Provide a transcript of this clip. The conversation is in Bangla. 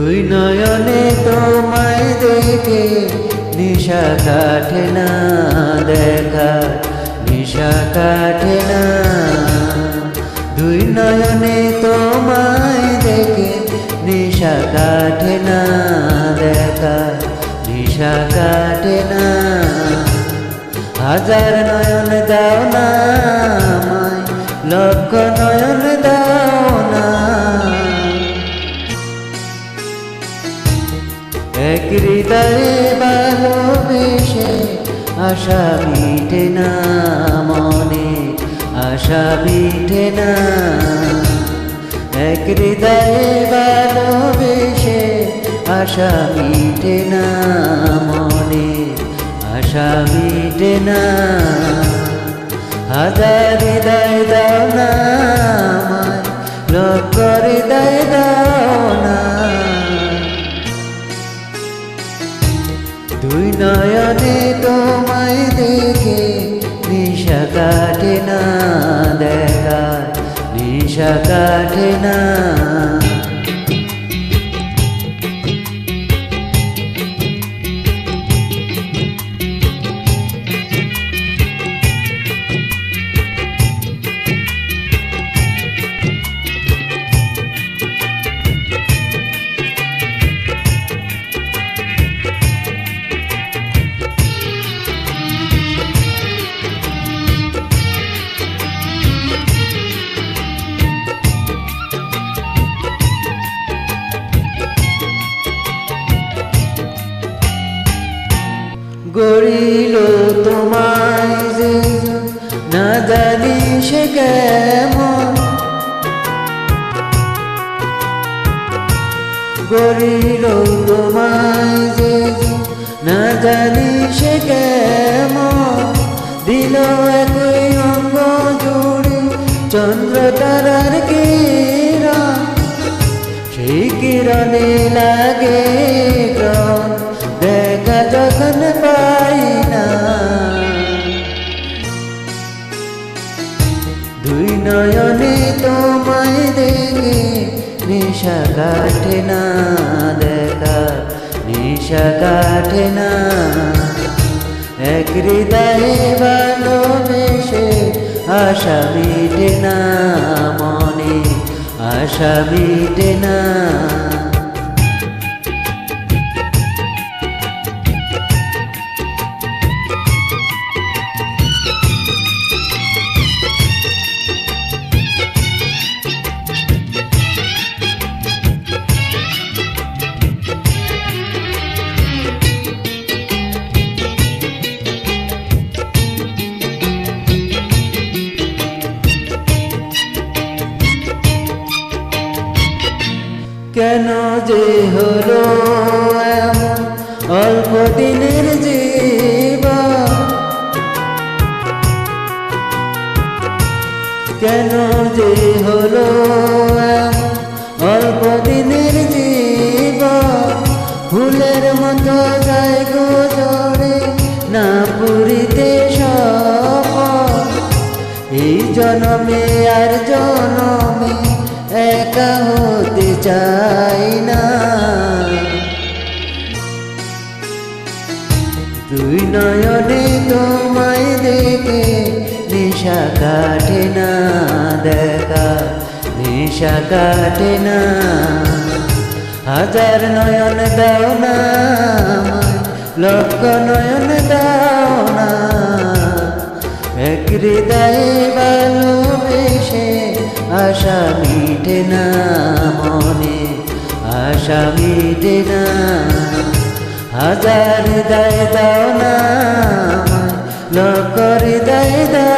দুই নয়নে তোমায় দেখে নিশা কাটে না, দেখা নিশা কাটে না। দুই নয়নে তোমায় দেখে নিশা কাটে না, দেখা নিশা কাটে না। হাজার নয়ন দাও না আমায়, লক্ষ নয়ন দাও না। এক হৃদয়ে ভালোবেসে আশা মিটে না, মনে আশা মিটে না। এক হৃদয়ে ভালোবেসে আশা মিটে না, মনে আশা মিটে না। হাজার হৃদয় দাও না আমায়, লক্ষ হৃদয় দাও না। দুই নয়নে তোমায় দেখে নিশা কাটে না, দেখা নিশা কাটে না। গড়িল তোমায় যে না জানি সে কেমন, গড়িল তোমায় যে না জানি সে কেমন। দিল একই অঙ্গ জুড়ে চন্দ্র তারার কিরণ, সেই কিরণে লাগে প্রাণ, দেখা যখন পাই না। দুই নয়নে তোমায় দেখে নিশা কাটে না, দেখা নিশা কাটে না। এক হৃদয়ে ভালোবেসে আশা মিটে না, মনে আশা মিটে না। কেন যে হলো এমন অল্প দিনের জীবন, কেন যে হলো এমন অল্প দিনের জীবন। ফুলের মতো যায় গো ঝরে না পুরিতে সফল, এই জনমে আর জনমে একা হতে চাই না। দুই নয়নে তোমায় দেখে নিশা কাটে না, দেখা নিশা কাটে না। হাজার নয়ন দাও না আমায়, লক্ষ নয়ন দাও না। এক হৃদয়ে ভালোবেসে আশা মিটে না, মনে আশা মিটে না। হাজার হৃদয় দাও না আমায়, লক্ষ হৃদয় দাও।